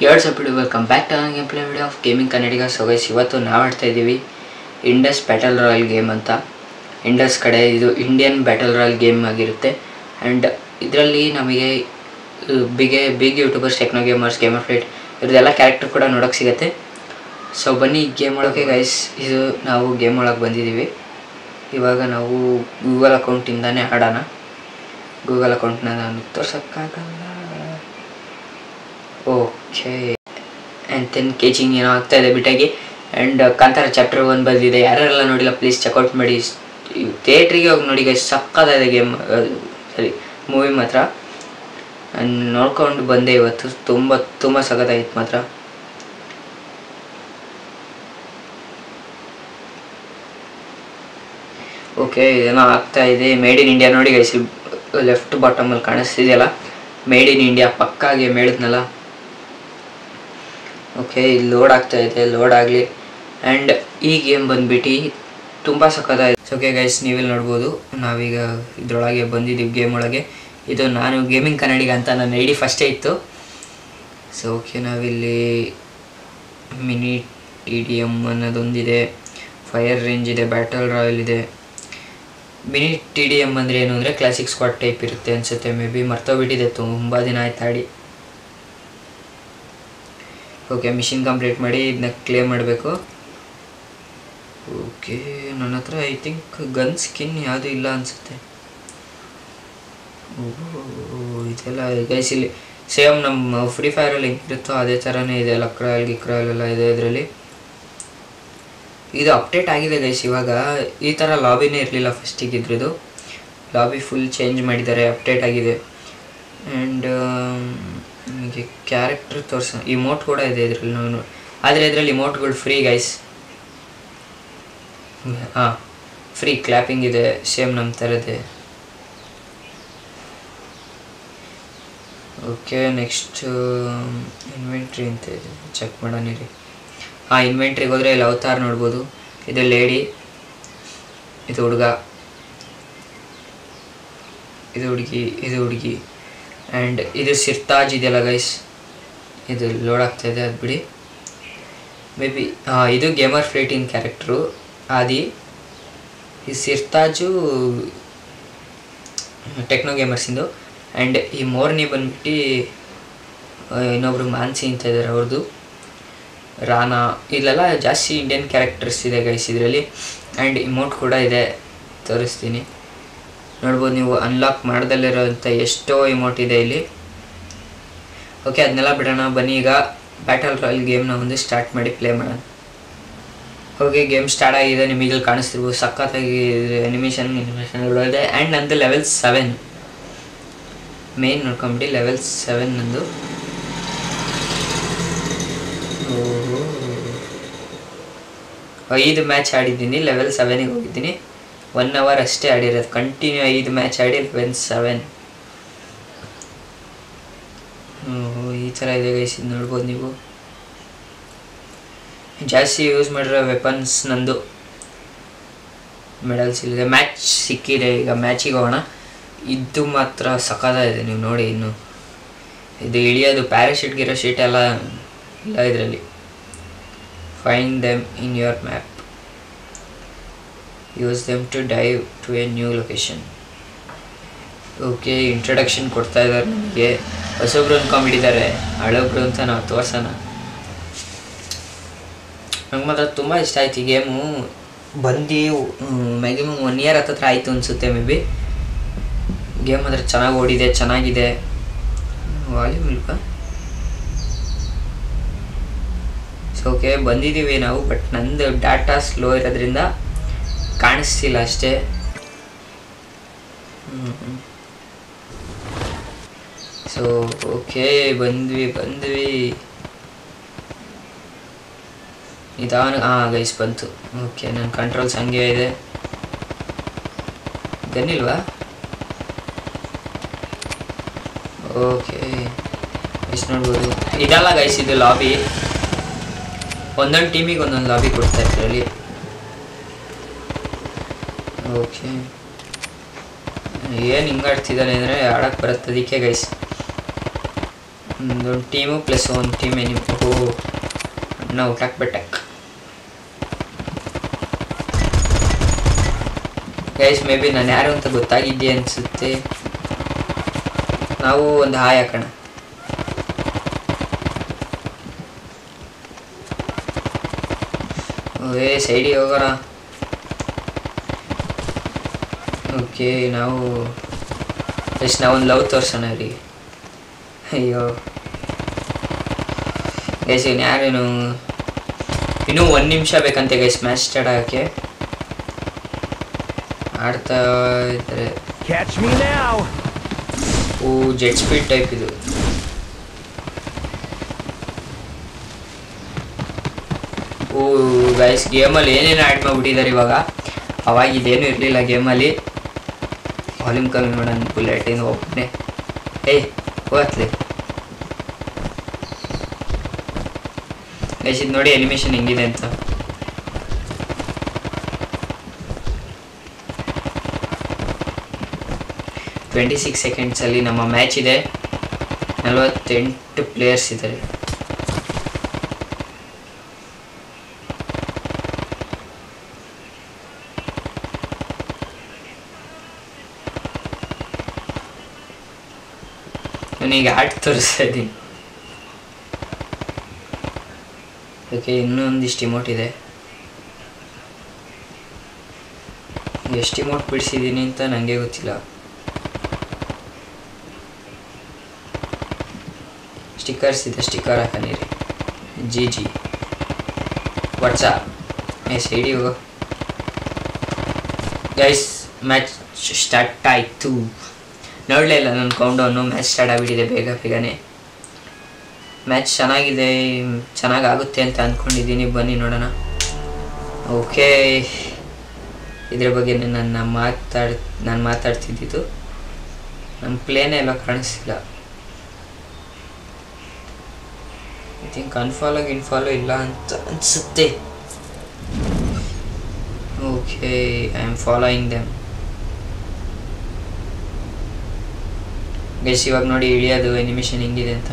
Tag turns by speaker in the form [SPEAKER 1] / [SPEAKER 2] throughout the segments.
[SPEAKER 1] Here's up to welcome back to our gameplay video of Gaming Kannadiga. So guys, ಇವತ್ತು ನಾವು ಆಡ್ತಾ ಇದ್ದೀವಿ Indus battle royale game ಅಂತ. Indus ಕಡೆ ಇದು ಇಂಡಿಯನ್ ಬ್ಯಾಟಲ್ ರಾಯಲ್ ಗೇಮ್ ಆಗಿರುತ್ತೆ. ಆ್ಯಂಡ್ ಇದರಲ್ಲಿ ನಮಗೆ big YouTubers, Techno Gamers, Gamer Fleet ಇವ್ರದ್ದೆಲ್ಲ ಕ್ಯಾರೆಕ್ಟರ್ ಕೂಡ ನೋಡೋಕ್ಕೆ ಸಿಗುತ್ತೆ. ಸೊ ಬನ್ನಿ ಗೇಮ್ ಒಳಗೆ ಗೈಸ್, ಇದು ನಾವು ಗೇಮ್ ಒಳಗೆ ಬಂದಿದ್ದೀವಿ. ಇವಾಗ ನಾವು ಗೂಗಲ್ ಅಕೌಂಟಿಂದನೇ ಆಡೋಣ. ಗೂಗಲ್ ಅಕೌಂಟ್ನ ನಾನು ತೋರ್ಸೋಕ್ಕಾಗಲ್ಲ. ಓಕೆ, ಆ್ಯಂಡ್ ದೆನ್ ಕೇಚಿಂಗ್ ಏನೋ ಆಗ್ತಾಯಿದೆ ಬಿಟ್ಟಾಗಿ. ಆ್ಯಂಡ್ ಕಾಂತಾರ ಚಾಪ್ಟರ್ 1 ಬಂದಿದೆ. ಯಾರೆಲ್ಲ ನೋಡಿಲ್ಲ ಪ್ಲೀಸ್ ಚೆಕ್ಔಟ್ ಮಾಡಿ. ಥಿಯೇಟ್ರಿಗೆ ಹೋಗಿ ನೋಡಿ ಗೈಸ್, ಸಕ್ಕತ್ತಾಗಿದೆ ಗೇಮ್, ಸರಿ ಮೂವಿ ಮಾತ್ರ. ನಾನು ನೋಡ್ಕೊಂಡು ಬಂದೆ ಇವತ್ತು. ತುಂಬ ಸಖತ್ತಾಗಿತ್ತು ಮಾತ್ರ. ಓಕೆ, ಏನೋ ಆಗ್ತಾಯಿದೆ. ಮೇಡ್ ಇನ್ ಇಂಡಿಯಾ ನೋಡಿ ಗೈಸ್, ಲೆಫ್ಟ್ ಬಾಟಮಲ್ಲಿ ಕಾಣಿಸ್ತಿದೆಯಲ್ಲ, ಮೇಡ್ ಇನ್ ಇಂಡಿಯಾ ಪಕ್ಕಾ ಗೇಮ್ ಹೇಳಿದ್ನಲ್ಲ. ಓಕೆ, ಇಲ್ಲಿ ಲೋಡ್ ಆಗ್ತಾಯಿದೆ, ಲೋಡ್ ಆಗಲಿ. ಆ್ಯಂಡ್ ಈ ಗೇಮ್ ಬಂದುಬಿಟ್ಟು ತುಂಬ ಸಖತ್ತಾಗಿದೆ. ಓಕೆ ಗೈಸ್, ನೀವಿಲ್ಲಿ ನೋಡ್ಬೋದು, ನಾವೀಗ ಇದರೊಳಗೆ ಬಂದಿದ್ದೀವಿ ಗೇಮ್ ಒಳಗೆ. ಇದು ನಾನು ಗೇಮಿಂಗ್ ಕನ್ನಡಿಗ ಅಂತ ನನ್ನ ಐಡಿ ಫಸ್ಟೇ ಇತ್ತು. ಸೊ ಓಕೆ, ನಾವಿಲ್ಲಿ ಮಿನಿ TDM ಅನ್ನೋದೊಂದಿದೆ, ಫೈರ್ ರೇಂಜ್ ಇದೆ, ಬ್ಯಾಟಲ್ ರಾಯಲ್ ಇದೆ. ಮಿನಿ TDM ಅಂದರೆ ಏನು ಅಂದರೆ ಕ್ಲಾಸಿಕ್ ಸ್ಕ್ವಾಡ್ ಟೈಪ್ ಇರುತ್ತೆ ಅನಿಸುತ್ತೆ, ಮೇ ಬಿ ಮರ್ತೋಗ್ಬಿಟ್ಟಿದೆ, ತುಂಬ ದಿನ ಆಯ್ತು ಆಡಿ. ಓಕೆ, ಮಿಷಿನ್ ಕಂಪ್ಲೀಟ್ ಮಾಡಿ ಇದನ್ನ ಕ್ಲೇಮ್ ಮಾಡಬೇಕು. ಓಕೆ, ನನ್ನ ಹತ್ರ ಐ ಥಿಂಕ್ ಗನ್ ಸ್ಕಿನ್ ಯಾವುದೂ ಇಲ್ಲ ಅನಿಸುತ್ತೆ. ಇದೆಲ್ಲ ಗೈಸ್ ಇಲ್ಲಿ ಸೇಮ್ ನಮ್ಮ ಫ್ರೀ ಫೈರಲ್ಲಿ ಹೆಂಗಿರುತ್ತೋ ಅದೇ ಥರನೇ ಇದೆ. ಲಕ್ರಾಯಲ್ ಗಿಕ್ರಾಯಲ್ ಎಲ್ಲ ಇದೆ ಇದರಲ್ಲಿ. ಇದು ಅಪ್ಡೇಟ್ ಆಗಿದೆ ಗೈಸ್. ಇವಾಗ ಈ ಥರ ಲಾಬಿನೇ ಇರಲಿಲ್ಲ ಫಸ್ಟಿಗೆ. ಇದ್ರದ್ದು ಲಾಬಿ ಫುಲ್ ಚೇಂಜ್ ಮಾಡಿದ್ದಾರೆ, ಅಪ್ಡೇಟ್ ಆಗಿದೆ. ಆ್ಯಂಡ್ ನಿಮಗೆ ಕ್ಯಾರೆಕ್ಟರ್ ಇಮೋಟ್ ಕೂಡ ಇದೆ ಇದರಲ್ಲಿ. ನಾನು ಆದರೆ ಇದರಲ್ಲಿ ಇಮೋಟ್ಗಳು ಫ್ರೀ ಗೈಸ್. ಹಾಂ, ಫ್ರೀ ಕ್ಲಾಪಿಂಗ್ ಇದೆ, ಸೇಮ್ ನಮ್ಮ ಥರದೇ. ಓಕೆ, ನೆಕ್ಸ್ಟ್ ಇನ್ವೆಂಟ್ರಿ ಅಂತ ಇದೆ, ಚೆಕ್ ಮಾಡೋಣ ರೀ. ಹಾಂ, ಇನ್ವೆಂಟ್ರಿಗೆ ಹೋದರೆ ಇಲ್ಲಿ ಅವತಾರ್ ನೋಡ್ಬೋದು. ಇದು ಲೇಡಿ, ಇದು ಹುಡುಗ, ಇದು ಹುಡುಗಿ, ಇದು ಹುಡುಗಿ. ಆ್ಯಂಡ್ ಇದು ಸಿರ್ತಾಜ್ ಇದೆಯಲ್ಲ ಗೈಸ್, ಇದು ಲೋಡ್ ಆಗ್ತಾಯಿದೆ, ಅದು ಬಿಡಿ. ಮೇ ಬಿ ಇದು ಗೇಮರ್ ಫ್ಲೈಟಿನ ಕ್ಯಾರೆಕ್ಟ್ರು ಆದಿ. ಈ ಸಿರ್ತಾಜು ಟೆಕ್ನೋ ಗೇಮರ್ಸಿಂದು. ಆ್ಯಂಡ್ ಈ ಮೋರ್ನಿ ಬಂದ್ಬಿಟ್ಟು ಇನ್ನೊಬ್ರು ಮಾನ್ಸಿ ಅಂತ ಇದ್ದಾರೆ, ಅವ್ರದ್ದು ರಾನಾ. ಇಲ್ಲೆಲ್ಲ ಜಾಸ್ತಿ ಇಂಡಿಯನ್ ಕ್ಯಾರೆಕ್ಟರ್ಸ್ ಇದೆ ಗೈಸ್ ಇದರಲ್ಲಿ. ಆ್ಯಂಡ್ ಇಮೋಟ್ ಕೂಡ ಇದೆ, ತೋರಿಸ್ತೀನಿ ನೋಡ್ಬೋದು ನೀವು. ಅನ್ಲಾಕ್ ಮಾಡ್ದಲ್ಲಿರೋಂಥ ಎಷ್ಟೋ ಇಮೋಟ್ ಇದೆ ಇಲ್ಲಿ. ಓಕೆ, ಅದನ್ನೆಲ್ಲ ಬಿಡೋಣ. ಬನ್ನಿ ಈಗ ಬ್ಯಾಟಲ್ ರಾಯಲ್ ಗೇಮ್ನ ಒಂದು ಸ್ಟಾರ್ಟ್ ಮಾಡಿ ಪ್ಲೇ ಮಾಡೋಣ. ಓಕೆ, ಗೇಮ್ ಸ್ಟಾರ್ಟ್ ಆಗಿದೆ. ನಿಮಗೆ ಕಾಣಿಸ್ತಿರ್ಬೋದು, ಸಖತ್ತಾಗಿ ಅನಿಮೇಷನ್ ಇದೆ. ಆ್ಯಂಡ್ ನಂದು ಲೆವೆಲ್ 7 ಮೇನ್ ನೋಡ್ಕೊಂಬಿಡಿ, ಲೆವೆಲ್ 7 ನಂದು. ಓಹೋ, 5 ಮ್ಯಾಚ್ ಆಡಿದ್ದೀನಿ, ಲೆವೆಲ್ 7ಗೆ ಹೋಗಿದ್ದೀನಿ. 1 ಅವರ್ ಅಷ್ಟೇ ಆಡಿರೋದು, ಕಂಟಿನ್ಯೂ 5 ಮ್ಯಾಚ್ ಆಡಿ ಲೆವೆಲ್ 7. ಈ ಥರ ಇದೆ ಗೈಸ್, ಇದು ನೋಡ್ಬೋದು ನೀವು. ಜಾಸ್ತಿ ಯೂಸ್ ಮಾಡಿರೋ ವೆಪನ್ಸ್ ನಂದು. ಮೆಡಲ್ಸ್ ಇಲ್ಲಿದೆ, ಮ್ಯಾಚ್ ಸಿಕ್ಕಿದೆ. ಈಗ ಮ್ಯಾಚಿಗೆ ಹೋಗೋಣ. ಇದು ಮಾತ್ರ ಸಖತ್ತಾಗಿದೆ, ನೀವು ನೋಡಿ. ಇನ್ನು ಇದು ಇಳಿಯೋದು ಪ್ಯಾರಾಶೂಟ್ಗಿರೋ ಶೀಟ್ ಎಲ್ಲ ಇಲ್ಲ ಇದರಲ್ಲಿ. Find them in your map, use them to dive to a new location. Okay, introduction ಕೊಡ್ತಾ ಇದ್ದಾರೆ ನಮಗೆ. ಹೊಸೊಬ್ರು ಅಂದ್ಕೊಂಬಿಟ್ಟಿದ್ದಾರೆ, ಹಳೊಬ್ರು ಅಂತ ನಾವು ತೋರ್ಸೋಣ. ನಂಗೆ ಮಾತ್ರ ತುಂಬ ಇಷ್ಟ ಆಯ್ತು ಈ ಗೇಮು. ಬಂದು ಮ್ಯಾಕ್ಸಿಮಮ್ 1 ಇಯರ್ ಹತ್ತತ್ರ ಆಯಿತು ಅನಿಸುತ್ತೆ ಮೇ ಬಿ. ಗೇಮ್ ಮಾತ್ರ ಚೆನ್ನಾಗಿ ಓಡಿದೆ, ಚೆನ್ನಾಗಿದೆ. ವಾಲ್ಯೂಮ್ ಇಲ್ವಾ? ಸೊ ಓಕೆ, ಬಂದಿದ್ದೀವಿ ನಾವು. ಬಟ್ ನಂದು ಡಾಟಾ ಸ್ಲೋ ಇರೋದ್ರಿಂದ ಕಾಣಿಸ್ತಿಲ್ಲ ಅಷ್ಟೇ. ಸೊ ಓಕೆ, ಬಂದ್ವಿ ನಿಧಾನ. ಹಾಂ ಗೈಸ್, ಬಂತು. ಓಕೆ, ನನ್ನ ಕಂಟ್ರೋಲ್ಸ್ ಹಂಗೆ ಇದೆ. ಗನ್ನಿಲ್ವಾ? ಓಕೆ ಗೈಸ್, ನೋಡ್ಬೋದು. ಇದಲ್ಲ ಗೈಸ್, ಇದು ಲಾಬಿ. ಒಂದೊಂದು ಟೀಮಿಗೆ ಒಂದೊಂದು ಲಾಬಿ ಕೊಡ್ತಾ ಇದರಲ್ಲಿ. ಓಕೆ, ಏನು ಹಿಂಗಾಡ್ತಿದ್ದಾನೆ ಅಂದರೆ ಆಡೋಕ್ಕೆ ಬರುತ್ತೆ, ಅದಕ್ಕೆ ಗೈಸ್ ಒಂದು ಟೀಮು ಪ್ಲಸ್ ಒಂದು ಟೀಮ್ ಎನಿಮಿ. ನಾವು ಟ್ಯಾಕ್ ಬಟ್ಯಾಕ್ ಗೈಸ್. ಮೇ ಬಿ ನಾನು ಯಾರು ಅಂತ ಗೊತ್ತಾಗಿದ್ದೆ ಅನಿಸುತ್ತೆ. ನಾವು ಒಂದು ಹಾಯ್ ಹಾಕೋಣ. ಸೈಡಿಗೆ ಹೋಗೋಣ. ಓಕೆ, ನಾವೊಂದು ಲವ್ ತೋರ್ಸೋಣ ಅವರಿಗೆ. ಅಯ್ಯೋ ಗೈಸ್, ಯಾರೇನು ಇನ್ನೂ 1 ನಿಮಿಷ ಬೇಕಂತೆ ಗೈಸ್ ಮ್ಯಾಚ್ ಸ್ಟಾರ್ಟ್ ಆಗೋಕ್ಕೆ. ಆಡ್ತಾ ಇದ್ದಾರೆ. ಜೆಟ್ ಸ್ಪೀಡ್ ಟೈಪ್ ಇದು. ಗೈಸ್, ಗೇಮಲ್ಲಿ ಏನೇನು ಆ್ಯಡ್ ಮಾಡಿಬಿಟ್ಟಿದ್ದಾರೆ ಇವಾಗ. ಅವಾಗ ಇದೇನು ಇರಲಿಲ್ಲ ಗೇಮಲ್ಲಿ. ವಾಲ್ಯೂಮ್ ಕಮ್ಮಿ ಮಾಡೋಣ. ಬುಲೆಟಿಂದ ಒಬ್ಬನೇ ಹೋಗ್ಲಿ ಗೈಸ್. ಇದು ನೋಡಿ ಅನಿಮೇಷನ್ ಹೆಂಗಿದೆ ಅಂತ. $26 ಸೆಕೆಂಡ್ಸಲ್ಲಿ ನಮ್ಮ ಮ್ಯಾಚ್ ಇದೆ. 48 ಪ್ಲೇಯರ್ಸ್ ಇದ್ದಾರೆ. ನಾನೀಗ ಆಟ ತೋರಿಸ್ತಾ ಇದ್ದೀನಿ. ಓಕೆ, ಇನ್ನೊಂದಿಷ್ಟು ಇಮೋಟ್ ಇದೆ. ಎಷ್ಟು ಇಮೋಟ್ ಬಿಡಿಸಿದ್ದೀನಿ ಅಂತ ನನಗೆ ಗೊತ್ತಿಲ್ಲ. ಸ್ಟಿಕ್ಕರ್ಸ್ ಇದೆ, ಸ್ಟಿಕ್ಕರ್ ಹಾಕನಿರಿ. ಜಿ ವಾಟ್ಸಾಪ್ ಸೈಡಿ ಹೋಗೋ ಗೈಸ್. ಮ್ಯಾಚ್ ಸ್ಟಾರ್ಟ್ ಆಯಿತು. ನೋಡಲೇ ಇಲ್ಲ ನನ್ನ ಕೌಂಟೌನು. ಮ್ಯಾಚ್ ಸ್ಟಾರ್ಟ್ ಆಗಿಬಿಟ್ಟಿದೆ ಬೇಗನೆ. ಮ್ಯಾಚ್ ಚೆನ್ನಾಗಾಗುತ್ತೆ ಅಂತ ಅಂದ್ಕೊಂಡಿದ್ದೀನಿ. ಬನ್ನಿ ನೋಡೋಣ. ಓಕೆ, ಇದ್ರ ಬಗ್ಗೆ ನಾನು ಮಾತಾಡ್ತಿದ್ದಿದ್ದು. ನಮ್ಮ ಪ್ಲೇನೇ ಎಲ್ಲ ಕಾಣಿಸ್ತಿಲ್ಲ. ಐ ಥಿಂಕ್ ಇನ್ಫಾಲೋ ಇಲ್ಲ ಅಂತ ಅನಿಸುತ್ತೆ. Okay, I am following them guys. ಇವಾಗ ನೋಡಿ ಇಳಿಯೋದು ಅನಿಮೇಷನ್ ಹೆಂಗಿದೆ ಅಂತ.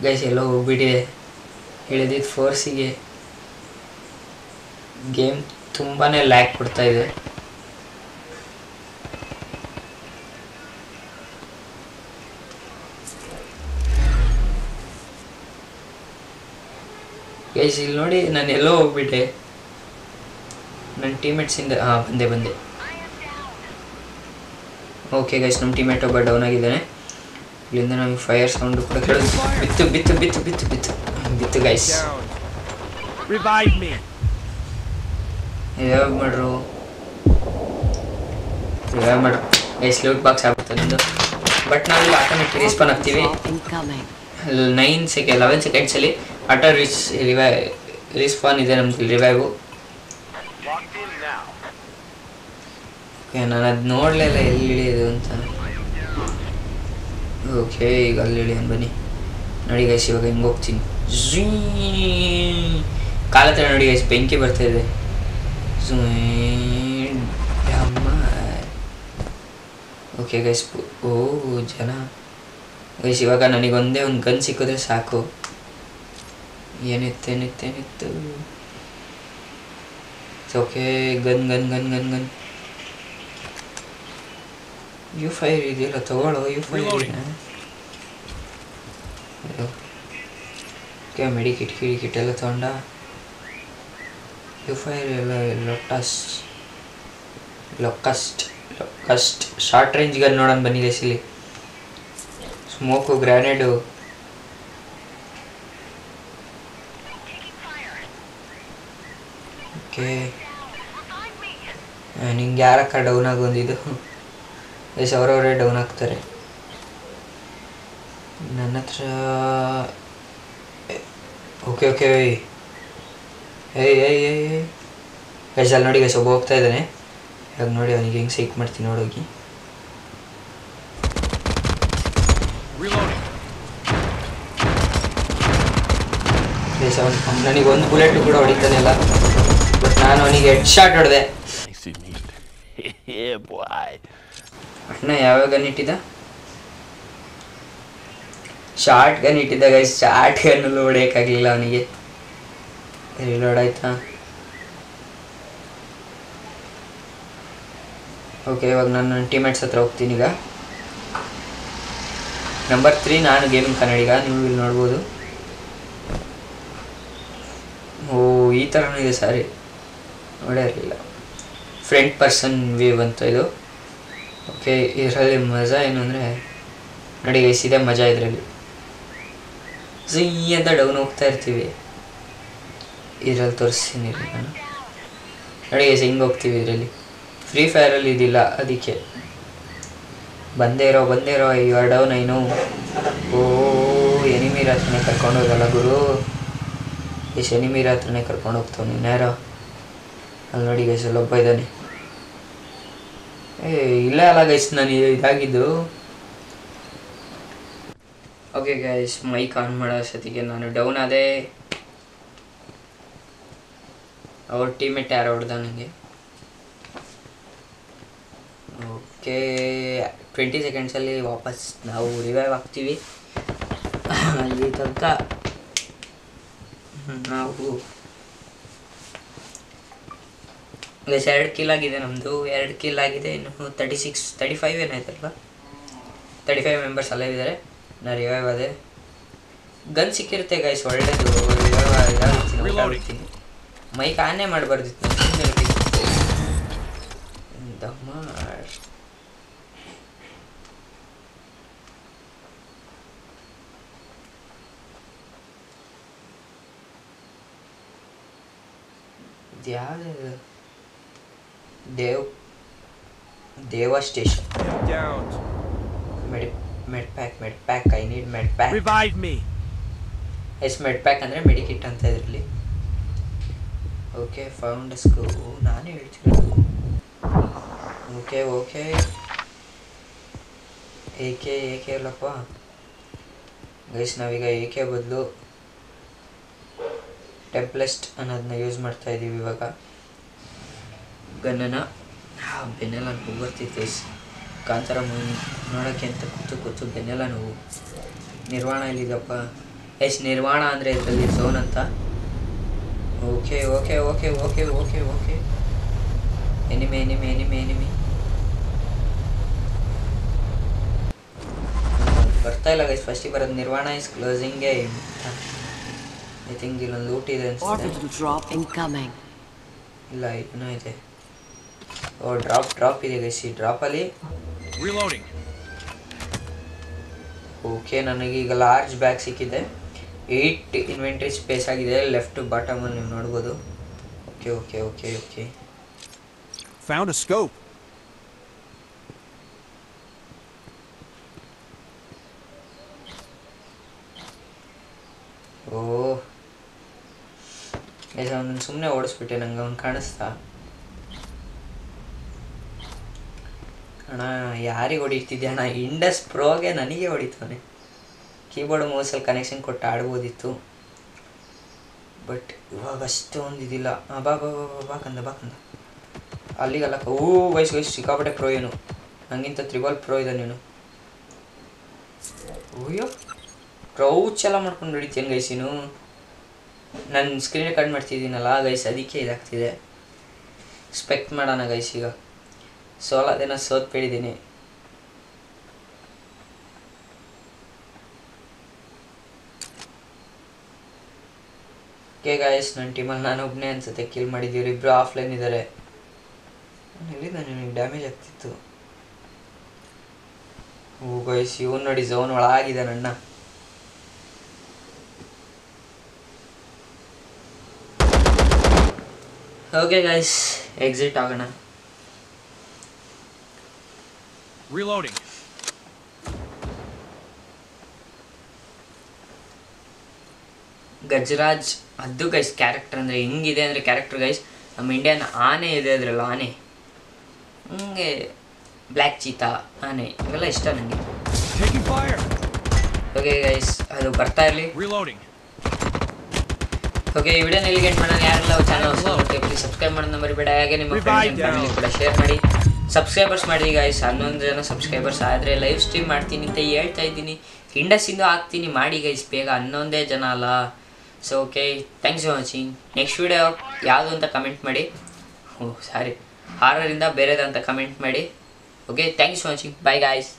[SPEAKER 1] ಗೈಸ್, ಎಲ್ಲೋ ಹೋಗ್ಬಿಟ್ಟಿದೆ. ಇಳಿದಿದ್ದು ಫೋರ್ಸಿಗೆ. ಗೇಮ್ ತುಂಬಾ ಲ್ಯಾಗ್ ಕೊಡ್ತಾ ಇದೆ. ಗೈಸ್, ಇಲ್ಲಿ ನೋಡಿ ನಾನು ಎಲ್ಲೋ ಹೋಗ್ಬಿಟ್ಟೆ. ನನ್ನ ಟೀಮ್ಮೇಟ್ಸಿಂದ ಬಂದೆ. ಓಕೆ ಗೈಸ್, ನಮ್ಮ ಟೀಮ್ಮೇಟ್ ಒಬ್ಬ ಡೌನ್ ಆಗಿದ್ದಾನೆ. ಇಲ್ಲಿಂದ ನಮಗೆ ಫೈರ್ ಸೌಂಡು ಕೂಡ ಕೇಳೋದು. ಬಿತ್ತು ಗೈಸ್. ಯಾವಾಗ ಮಾಡ್ರು ಗೈಸ್. ಲೂಟ್ ಬಾಕ್ಸ್ ಆಗುತ್ತೆ ನಿಂದು. ಬಟ್ ನಾವಿಲ್ಲಿ ಆಟೋಮೆಟಿಕ್ ರಿಸ್ಪಾನ್ ಆಗ್ತೀವಿ. 11 ಸೆಕೆಂಡ್ಸಲ್ಲಿ ಆಟೋ ರಿಸ್ಪಾನ್ ಇದೆ ನಮ್ದು ರಿವೈವು. ಓಕೆ, ನಾನು ಅದು ನೋಡಲಿಲ್ಲ ಎಲ್ಲಿ ಇಳಿಯೋದು ಅಂತ. ಓಕೆ, ಈಗ ಅಲ್ಲಿ ಇಳಿಯೋಣ ಬನ್ನಿ. ನೋಡಿ ಗೈಸ್, ಇವಾಗ ಹಿಂಗೆ ಹೋಗ್ತೀನಿ. ಕಾಲ ಹತ್ರ ನೋಡಿ ಗೈಸ್, ಬೆಂಕಿ ಬರ್ತಾಯಿದೆ. Okay guys. ಜನ ಗೈಸ್, ಇವಾಗ ನನಗೊಂದೇ ಒಂದು ಗನ್ ಸಿಕ್ಕಿದ್ರೆ ಸಾಕು. ಏನಿತ್ತು. ಓಕೆ, ಗನ್ U5 ಇದೆಯಲ್ಲ, ತಗೊಳ್ಳೋ. U5 ಓಕೆ, ಮೆಡಿಕಿಟ್ ಎಲ್ಲ ತಗೊಂಡ. U5 ಎಲ್ಲ ಲೊಕಸ್ಟ್ ಶಾರ್ಟ್ ರೇಂಜ್ ಗನ್ ನೋಡೋಣ ಬನ್ನಿ ಗೈಸ್. ಇಲ್ಲಿ ಸ್ಮೋಕು, ಗ್ರಾನೇಡು. ಓಕೆ, ನಿಂಗೆ ಯಾರಕ್ಕ ಡೌನ್ ಆಗೊಂದಿದ್ದು ಗೈಸ್? ಅವರವರೇ ಡೌನ್ ಆಗ್ತಾರೆ. ನನ್ನ ಹತ್ರ ಓಕೆ ಗೈಸ್, ಅಲ್ಲಿ ನೋಡಿ ಗೈಸ್, ಒಬ್ಬ ಹೋಗ್ತಾ ಇದ್ದಾನೆ. ಇವಾಗ ನೋಡಿ ಅವನಿಗೆ ಹೆಂಗೆ ಸೈಕ್ ಮಾಡ್ತೀನಿ ನೋಡೋಗಿ. ಗೈಸ್, ನನಗೆ ಒಂದು ಬುಲೆಟ್ ಕೂಡ ಹೊಡಿತಾನೆಲ್ಲ. ಬಟ್ ನಾನು ಅವನಿಗೆ ಹೆಡ್ ಶಾಟ್ ಹೊಡೆದೆ.
[SPEAKER 2] Yeah, boy.
[SPEAKER 1] ಅಣ್ಣ ಯಾವ ಗನ್ ಇಟ್ಟಿದ್ದ? ಶಾರ್ಟ್ ಗನ್ ಇಟ್ಟಿದ್ದ ಗೈಸ್. ಶಾರ್ಟ್ ಗನ್ನಲ್ಲೂ ಹೊಡೆಯೋಕ್ಕಾಗಲಿಲ್ಲ ಅವನಿಗೆ. ರಿಲೋಡ್ ಆಯ್ತಾ? ಓಕೆ, ಇವಾಗ ನಾನು ನನ್ನ ಟೀಮ್ಮೇಟ್ಸ್ ಹತ್ರ ಹೋಗ್ತೀನಿ. ಈಗ ನಂಬರ್ 3 ನಾನು ಗೇಮಿಂಗ್ ಕನ್ನಡಿಗ, ನೀವು ಇಲ್ಲಿ ನೋಡ್ಬೋದು. ಓ, ಈ ಥರನೂ ಇದೆ. ಸಾರಿ, ನೋಡೇ ಇರಲಿಲ್ಲ. ಫ್ರಂಟ್ ಪರ್ಸನ್ ವೇವ್ ಅಂತ ಇದು. ಓಕೆ, ಇದರಲ್ಲಿ ಮಜಾ ಏನು ಅಂದರೆ ನೋಡಿ ಗೈಸ್, ಇದೆ ಮಜಾ ಇದರಲ್ಲಿ. ಝೀ ಅಂತ ಡೌನ್ ಹೋಗ್ತಾ ಇರ್ತೀವಿ. ಇದರಲ್ಲಿ ತೋರಿಸ್ತೀನಿ ನಾನು. ನೋಡಿ ಗೈಸ್, ಹಿಂಗೆ ಹೋಗ್ತೀವಿ ಇದರಲ್ಲಿ. ಫ್ರೀ ಫೈರಲ್ಲಿ ಇದಿಲ್ಲ, ಅದಕ್ಕೆ ಬಂದೇ ಇರೋ ಇವಾಗ ಡೌನ್ ಐನು. ಓ, ಎನಿಮೀರ್ ಹತ್ರನೇ ಕರ್ಕೊಂಡು ಹೋಗಲ್ಲ ಗುರು. ಎಷ್ಟು ಎನಿಮೀರ್ ಹತ್ರನೇ ಕರ್ಕೊಂಡು ಹೋಗ್ತಾವ ನೀನ್ಯಾರೋ. ಅಲ್ಲಿ ನೋಡಿ ಗೈಸ್, ಅಲ್ಲೊಬ್ಬ ಇದ್ದಾನೆ. ಇಲ್ಲ ಅಲ್ಲ ಗೈಸ್, ನಾನು ಇದಾಗಿದ್ದು. ಓಕೆ ಗೈಸ್, ಮೈಕ್ ಆನ್ ಮಾಡೋ ಸತಿಗೆ ನಾನು ಡೌನ್ ಆದೆ. ಅವ್ರ ಟೀಮೇಟ್ ಯಾರು ಹೊಡೆದ ನನಗೆ. ಓಕೆ, 20 ಸೆಕೆಂಡ್ಸಲ್ಲಿ ವಾಪಸ್ ನಾವು ರಿವೈವ್ ಆಗ್ತೀವಿ. ಅಲ್ಲಿ ತನಕ ನಾವು 2 ಕಿಲ್ ಆಗಿದೆ ನಮ್ಮದು. 2 ಕಿಲ್ ಆಗಿದೆ. ಇನ್ನು 35 ಏನಾಯ್ತಲ್ವ, 35 ಮೆಂಬರ್ಸ್ ಅಲ್ಲೇ ಇದ್ದಾರೆ. ನಾನು ರಿವೈವ್ ಆದೆ. ಗನ್ ಸಿಕ್ಕಿರುತ್ತೆ ಗೈಸ್, ಒಳ್ಳೇದು. ರಿವೈವ್ ಆಗುತ್ತೆ. ಮೈಕ್ ಆನೇ ಮಾಡಬಾರ್ದಿತ್ತು. ಯಾವ್ದು ದೇವ station. Med pack I need med pack.
[SPEAKER 2] Revive me.
[SPEAKER 1] Med pack ಅಂದರೆ ಮೆಡಿಕಿಟ್ ಅಂತ ಇದರಲ್ಲಿ. ಓಕೆ, ಫೌಂಡ್ ಸ್ಕೂ, ನಾನೇ ಹೇಳ್ತಿರೋದು. ಓಕೆ, ಏಕೆ ಅಲ್ಲಪ್ಪ ಗೈಸ್. ನಾವೀಗ ಏಕೆ ಬದಲು ಟೆಂಪ್ಲೆಸ್ಟ್ ಅನ್ನೋದನ್ನ ಯೂಸ್ ಮಾಡ್ತಾ ಇದ್ದೀವಿ ಇವಾಗ. ಗನ್ನನ್ನು ಬೆನ್ನೆಲ್ಲ ನೋವು ಬರ್ತಿತ್ತು ಗೈಸ್. ಕಾಂತಾರ ಮೂವಿ ನೋಡೋಕ್ಕೆ ಅಂತ ಕೂತು ಬೆನ್ನೆಲ್ಲ ನೋವು. ನಿರ್ವಾಣ ಇಲ್ಲಿದಪ್ಪ ಗೈಸ್. ನಿರ್ವಾಣ ಅಂದರೆ ಇದರಲ್ಲಿ ಝೋನ್ ಅಂತ. ಓಕೆ, ಎನಿಮಿ ಬರ್ತಾ ಇಲ್ಲ ಗೈಸ್. ಫಸ್ಟಿಗೆ ಬರೋದು Nirvana is closing game. I think ಇಲ್ಲೊಂದು ಲೂಟ್ ಇದೆ ಅನ್ಸುತ್ತೆ. ಇಲ್ಲ, ಇನ್ನೂ ಇದೆ. ಓ, ಡ್ರಾಪ್ ಇದೆ ಗೈಸ್. ಈ ಡ್ರಾಪಲ್ಲಿ ಓಕೆ, ನನಗೀಗ ಲಾರ್ಜ್ ಬ್ಯಾಗ್ ಸಿಕ್ಕಿದೆ. 8 ಇನ್ವೆಂಟ್ರಿ ಸ್ಪೇಸ್ ಆಗಿದೆ ಲೆಫ್ಟ್ ಬಾಟಮಲ್ಲಿ, ನೀವು ನೋಡ್ಬೋದು. Okay.
[SPEAKER 2] Found a scope.
[SPEAKER 1] Oh guys, ಅವನನ್ನು ಸುಮ್ಮನೆ ಓಡಿಸ್ಬಿಟ್ಟೆ. ನಂಗೆ ಅವ್ನು ಕಾಣಿಸ್ತಾ. ಅಣ್ಣ ಯಾರಿಗೆ ಹೊಡಿತಿದ್ದೆ ಅಣ್ಣ? ಇಂಡಸ್ ಪ್ರೋಗೆ ನನಗೆ ಹೊಡಿತಾನೆ. ಕೀಬೋರ್ಡ್ ಮೌಸಲ್ಲಿ ಕನೆಕ್ಷನ್ ಕೊಟ್ಟು ಆಡ್ಬೋದಿತ್ತು, ಬಟ್ ಇವಾಗ ಅಷ್ಟೊಂದು ಇದಿಲ್ಲ. ಬಾ ಕಂದ ಅಲ್ಲಿಗಲ್ಲ. ಓ ಗೈಸ್, ಸಿಕ್ಕಾಪಟ್ಟೆ ಪ್ರೋ. ಏನು ನನಗಿಂತ 3 ಪ್ರೋ ಇದೆ ನೀನು. ಓಯ್ಯೋ, ಕ್ರೌಚ್ ಎಲ್ಲ ಮಾಡ್ಕೊಂಡು ಹೊಡಿತೀನಿ ಗೈಸ್. ನೀನು ನಾನು ಸ್ಕ್ರೀನ್ ರೆಕಾರ್ಡ್ ಮಾಡ್ತಿದ್ದೀನಲ್ಲ ಗೈಸ್, ಅದಕ್ಕೆ ಇದಾಗ್ತಿದೆ. ಸ್ಪೆಕ್ಟ್ ಮಾಡೋಣ ಗೈಸ್. ಈಗ ಸೋಲೋದೇನೋ ಸೋತ್ಬಿಟ್ಟಿದ್ದೀನಿ. ಓಕೆ ಗೈಸ್, ನನ್ನ ಟೀಮಲ್ಲಿ ನಾನು ಒಬ್ಬನೇ ಅನ್ಸುತ್ತೆ ಕಿಲ್ ಮಾಡಿದ್ದೀವಿ. ಇಬ್ಬರು ಆಫ್ಲೈನ್ ಇದ್ದಾರೆ. ಎಲ್ಲಿಂದ ನಿನಗೆ ಡ್ಯಾಮೇಜ್ ಆಗ್ತಿತ್ತು? ಓ ಗೈಸ್, ಇವನು ನೋಡಿ ಝೋನ್ ಒಳಗಿದೆ ನನ್ನ. ಓಕೆ ಗೈಸ್, ಎಕ್ಸಿಟ್ ಆಗೋಣ.
[SPEAKER 2] Reloading.
[SPEAKER 1] ಗಜರಾಜ್ ಅದು ಗೈಸ್ ಕ್ಯಾರೆಕ್ಟರ್ ಅಂದರೆ ಹೆಂಗಿದೆ ಅಂದರೆ ಕ್ಯಾರೆಕ್ಟರ್ ಗೈಸ್, ನಮ್ಮ ಇಂಡಿಯನ್ ಆನೆ ಇದೆ ಅದರಲ್ಲ, ಆನೆ ಹಂಗೆ ಬ್ಲ್ಯಾಕ್ ಚೀತಾ ಆನೆ ಇವೆಲ್ಲ ಇಷ್ಟ ನನಗೆ. ಓಕೆ ಗೈಸ್, ಅದು ಬರ್ತಾ ಇರಲಿ. ಓಕೆ, ಈ ವಿಡಿಯೋನ ಎಲ್ಲಿಗೆ ಎಂಡ್ ಮಾಡೋಣ. ಯಾರೆಲ್ಲ ಚಾನಲ್ ಪ್ಲೀಸ್ ಸಬ್ಸ್ಕ್ರೈಬ್ ಮಾಡೋದನ್ನ ಮರಿಬೇಡ. ಹಾಗೆ ನಿಮ್ಮ ಫ್ರೆಂಡ್ಸ್ ಆ್ಯಂಡ್ ಫ್ಯಾಮಿಲಿ ಕೂಡ ಶೇರ್ ಮಾಡಿ. ಸಬ್ಸ್ಕ್ರೈಬರ್ಸ್ ಮಾಡಿ ಗೈಸ್. 11 ಜನ ಸಬ್ಸ್ಕ್ರೈಬರ್ಸ್ ಆದರೆ ಲೈವ್ ಸ್ಟ್ರೀಮ್ ಮಾಡ್ತೀನಿ ಅಂತ ಹೇಳ್ತಾ ಇದ್ದೀನಿ. ಇಂಡಸ್ಸಿಂದು ಹಾಕ್ತೀನಿ ಮಾಡಿ ಗೈಸ್ ಬೇಗ, 11 ಜನ ಅಲ್ಲ. So okay, thanks for watching. Next video ಯಾವುದು ಅಂತ ಕಮೆಂಟ್ ಮಾಡಿ. ಹಾರರಿಂದ ಬೇರೆದಂತ ಕಮೆಂಟ್ ಮಾಡಿ. Okay, thanks for watching. By guys.